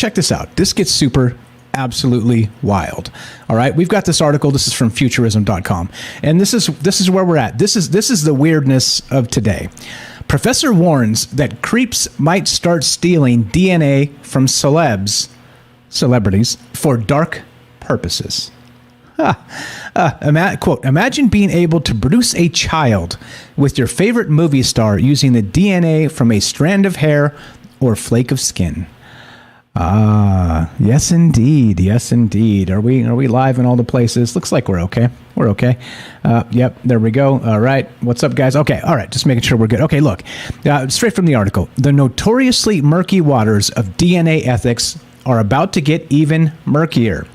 check this out. This gets super absolutely wild. All right, we've got this article. This is from futurism.com, and this is where we're at. This is the weirdness of today. Professor warns that creeps might start stealing DNA from celebrities for dark purposes. Quote, imagine being able to produce a child with your favorite movie star using the DNA from a strand of hair or flake of skin. Yes, indeed. Yes, indeed. Are we live in all the places? Looks like we're okay. We're okay. Yep, there we go. All right. What's up, guys? Okay. All right. Just making sure we're good. Okay, look. Straight from the article. The notoriously murky waters of DNA ethics are about to get even murkier.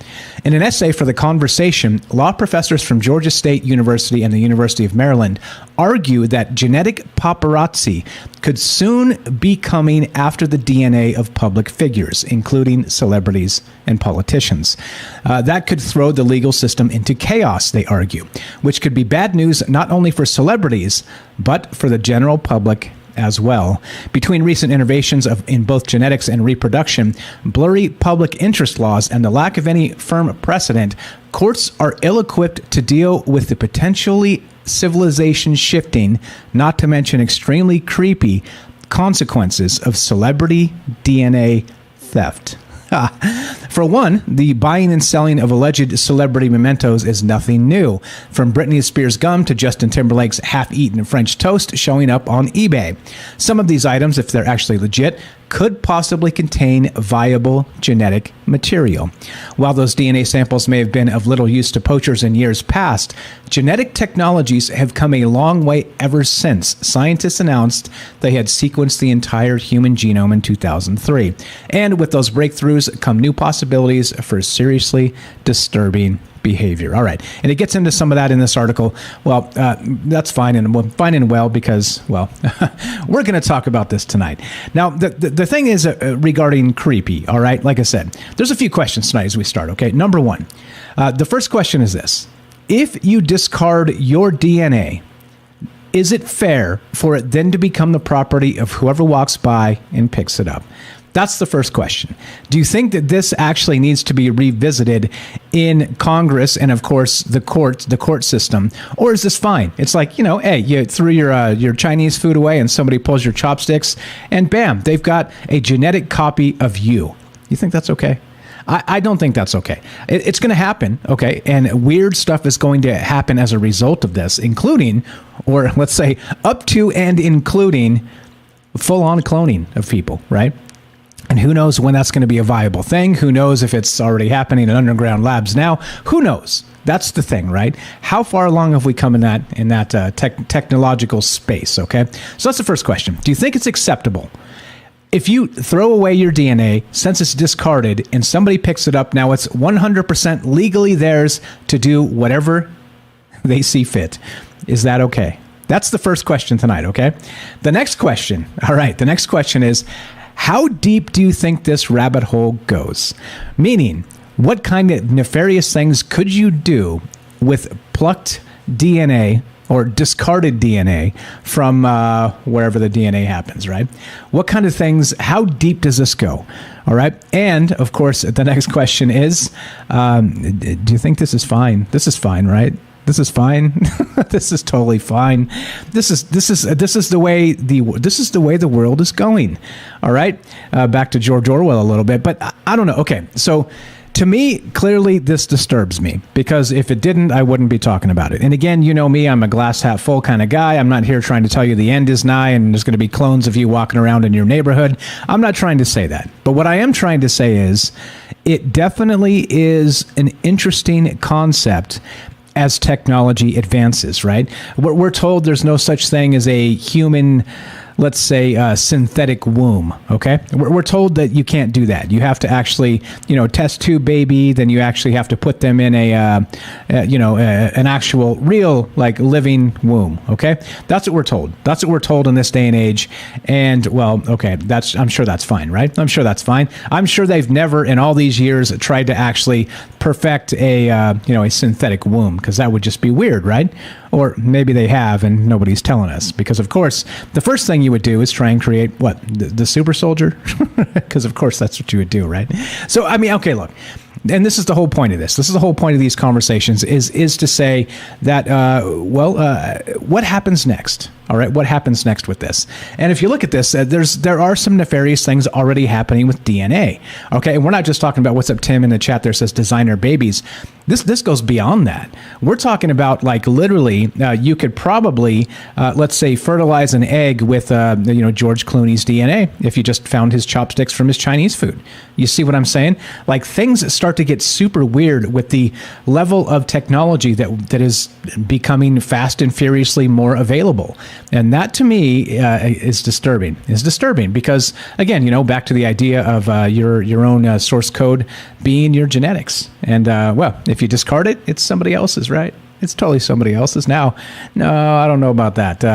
In an essay for The Conversation, law professors from Georgia State University and the University of Maryland argue that genetic paparazzi could soon be coming after the DNA of public figures, including celebrities and politicians. That could throw the legal system into chaos, they argue, which could be bad news not only for celebrities, but for the general public as well. Between recent innovations in both genetics and reproduction, blurry public interest laws, and the lack of any firm precedent, courts are ill-equipped to deal with the potentially civilization-shifting, not to mention extremely creepy, consequences of celebrity DNA theft. For one, the buying and selling of alleged celebrity mementos is nothing new. From Britney Spears' gum to Justin Timberlake's half-eaten French toast showing up on eBay. Some of these items, if they're actually legit, could possibly contain viable genetic material. While those DNA samples may have been of little use to poachers in years past, genetic technologies have come a long way ever since. Scientists announced they had sequenced the entire human genome in 2003. And with those breakthroughs come new possibilities for seriously disturbing behavior. All right. And it gets into some of that in this article. Well, that's fine and well because, well, we're going to talk about this tonight. Now, the thing is regarding creepy, all right? Like I said, there's a few questions tonight as we start, okay? Number one, the first question is this. If you discard your DNA, is it fair for it then to become the property of whoever walks by and picks it up? That's the first question. Do you think that this actually needs to be revisited in Congress and, of course, the court system, or is this fine? It's like, hey, you threw your Chinese food away and somebody pulls your chopsticks, and bam, they've got a genetic copy of you. You think that's okay? I don't think that's okay. It's going to happen, okay? And weird stuff is going to happen as a result of this, including, or let's say up to and including, full-on cloning of people, right? And who knows when that's going to be a viable thing? Who knows if it's already happening in underground labs now? Who knows? That's the thing, right? How far along have we come in that technological space, okay? So that's the first question. Do you think it's acceptable if you throw away your DNA, since it's discarded, and somebody picks it up, now it's 100% legally theirs to do whatever they see fit? Is that okay? That's the first question tonight, okay? The next question, all right, the next question is, how deep do you think this rabbit hole goes? Meaning, what kind of nefarious things could you do with plucked DNA or discarded DNA from wherever the DNA happens, right? What kind of things, how deep does this go? All right. And, of course, the next question is, do you think this is fine? This is fine, right? This is fine. This is totally fine. This is the way the world is going. All right. Back to George Orwell a little bit, but I don't know. Okay. So to me, clearly this disturbs me because if it didn't, I wouldn't be talking about it. And again, you know me, I'm a glass half full kind of guy. I'm not here trying to tell you the end is nigh and there's going to be clones of you walking around in your neighborhood. I'm not trying to say that. But what I am trying to say is it definitely is an interesting concept as technology advances, right? We're told there's no such thing as a human, let's say, synthetic womb, okay? We're told that you can't do that. You have to actually, test tube baby, then you actually have to put them in an actual real, like, living womb, okay? That's what we're told. That's what we're told in this day and age. And, well, okay, I'm sure that's fine, right? I'm sure that's fine. I'm sure they've never in all these years tried to actually perfect a synthetic womb, because that would just be weird, right? Or maybe they have and nobody's telling us. Because, of course, the first thing you would do is try and create, what, the super soldier? Because, of course, that's what you would do, right? So, I mean, okay, look. And this is the whole point of this. This is the whole point of these conversations is to say that, what happens next? All right, what happens next with this? And if you look at this, there are some nefarious things already happening with DNA. Okay, and we're not just talking about what's up, Tim in the chat there says designer babies. This goes beyond that. We're talking about like literally, you could probably, let's say, fertilize an egg with, George Clooney's DNA if you just found his chopsticks from his Chinese food. You see what I'm saying? Like things start to get super weird with the level of technology that is becoming fast and furiously more available. And that to me is disturbing. Is disturbing because, again, back to the idea of your own source code being your genetics. And, if you discard it, it's somebody else's, right? It's totally somebody else's now. No, I don't know about that.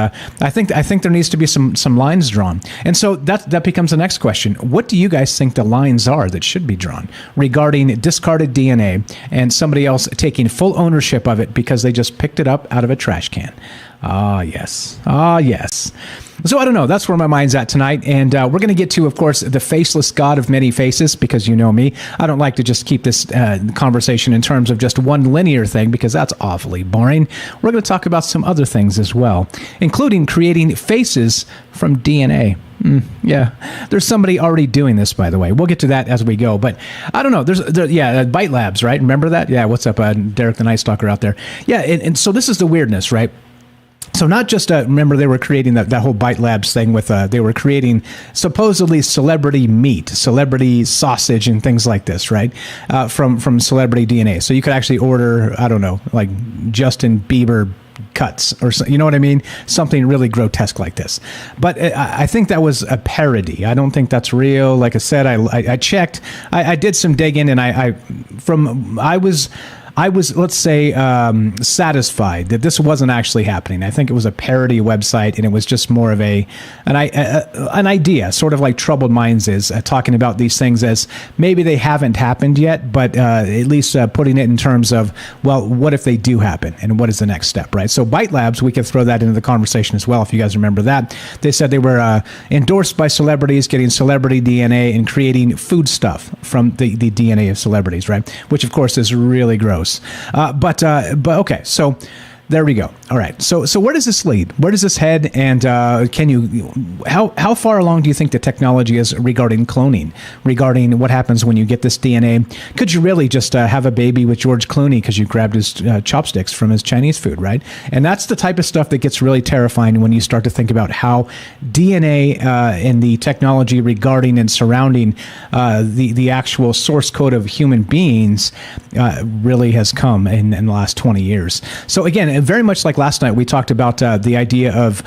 I think there needs to be some lines drawn. And so that becomes the next question. What do you guys think the lines are that should be drawn regarding discarded DNA and somebody else taking full ownership of it because they just picked it up out of a trash can? Ah, yes. Ah, yes. So I don't know. That's where my mind's at tonight. And we're going to get to, of course, the faceless God of many faces, because you know me. I don't like to just keep this conversation in terms of just one linear thing, because that's awfully boring. We're going to talk about some other things as well, including creating faces from DNA. Yeah, there's somebody already doing this, by the way. We'll get to that as we go. But I don't know. There's Byte Labs, right? Remember that? Yeah, what's up, Derek the Night Stalker out there? Yeah, and so this is the weirdness, right? So not just, remember they were creating that whole Byte Labs thing with, they were creating supposedly celebrity meat, celebrity sausage and things like this, right? From celebrity DNA. So you could actually order, I don't know, like Justin Bieber cuts or you know what I mean? Something really grotesque like this. But I think that was a parody. I don't think that's real. Like I said, I checked, I did some digging and I was, let's say, satisfied that this wasn't actually happening. I think it was a parody website, and it was just more of an idea, sort of like Troubled Minds is, talking about these things as maybe they haven't happened yet, but at least putting it in terms of, well, what if they do happen, and what is the next step, right? So Byte Labs, we could throw that into the conversation as well, if you guys remember that. They said they were endorsed by celebrities, getting celebrity DNA and creating food stuff from the DNA of celebrities, right? Which, of course, is really gross. But okay, so there we go. All right. So where does this lead? Where does this head? And how far along do you think the technology is regarding cloning, regarding what happens when you get this DNA? Could you really just have a baby with George Clooney because you grabbed his chopsticks from his Chinese food, right? And that's the type of stuff that gets really terrifying when you start to think about how DNA and the technology regarding and surrounding the actual source code of human beings really has come in the last 20 years. So again, very much like last night, we talked about the idea of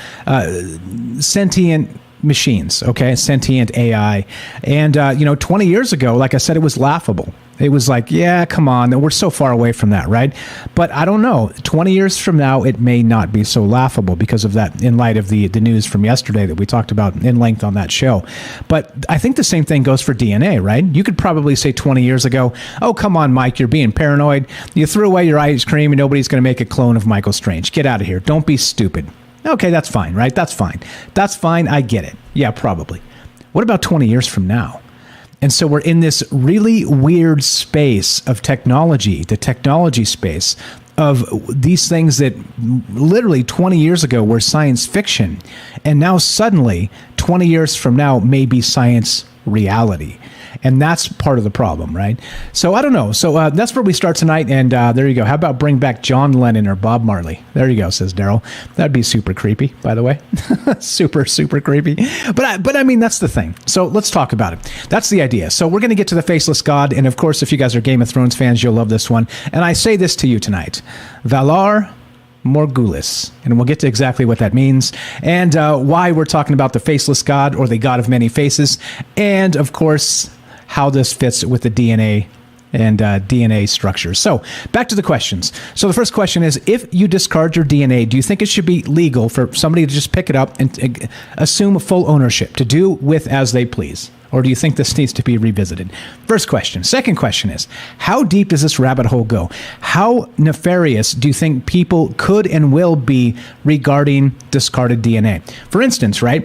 sentient machines, okay, sentient AI. And, 20 years ago, like I said, it was laughable. It was like, yeah, come on. We're so far away from that, right? But I don't know. 20 years from now, it may not be so laughable because of that, in light of the news from yesterday that we talked about in length on that show. But I think the same thing goes for DNA, right? You could probably say 20 years ago, oh, come on, Mike, you're being paranoid. You threw away your ice cream and nobody's going to make a clone of Michael Strange. Get out of here. Don't be stupid. Okay, that's fine, right? That's fine. That's fine. I get it. Yeah, probably. What about 20 years from now? And so we're in this really weird space of technology, the technology space of these things that literally 20 years ago were science fiction. And now suddenly, 20 years from now, may be science reality. And that's part of the problem, right? So I don't know. So that's where we start tonight. And there you go. How about bring back John Lennon or Bob Marley? There you go, says Daryl. That'd be super creepy, by the way. super, super creepy. But I mean, that's the thing. So let's talk about it. That's the idea. So we're going to get to the Faceless God. And of course, if you guys are Game of Thrones fans, you'll love this one. And I say this to you tonight. Valar Morghulis, and we'll get to exactly what that means and why we're talking about the Faceless God or the God of Many Faces, and of course how this fits with the DNA and DNA structures. So back to the questions. So the first question is, if you discard your DNA, do you think it should be legal for somebody to just pick it up and assume full ownership, to do with as they please? or do you think this needs to be revisited? First question. Second question is, how deep does this rabbit hole go? How nefarious do you think people could and will be regarding discarded DNA? For instance, right?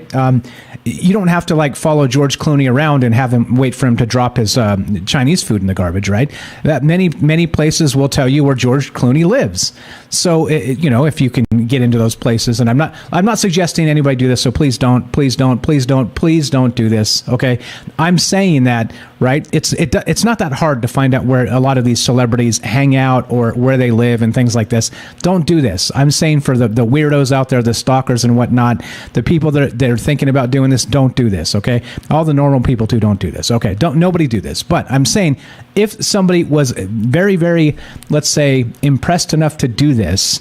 You don't have to like follow George Clooney around and have him wait for him to drop his Chinese food in the garbage, right? That many places will tell you where George Clooney lives. So if you can get into those places, and I'm not suggesting anybody do this, so please don't do this. Okay, I'm saying that, right? It's not that hard to find out where a lot of these celebrities hang out or where they live and things like this. Don't do this. I'm saying for the weirdos out there, the stalkers and whatnot, the people that are thinking about doing this, don't do this. Okay, all the normal people too, don't do this. Okay, nobody do this. But I'm saying if somebody was very, very, let's say, impressed enough to do this,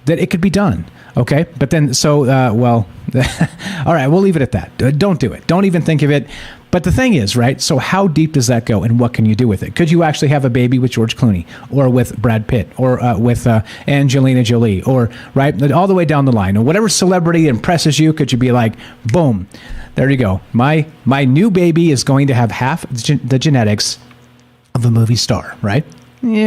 that it could be done. Okay, but then all right, we'll leave it at that. Don't do it. Don't even think of it. But the thing is, right, so how deep does that go, and what can you do with it? Could you actually have a baby with George Clooney, or with Brad Pitt, or with Angelina Jolie, or, right, all the way down the line? Or whatever celebrity impresses you, could you be like, boom, there you go. My new baby is going to have half the genetics of a movie star, right? Yeah.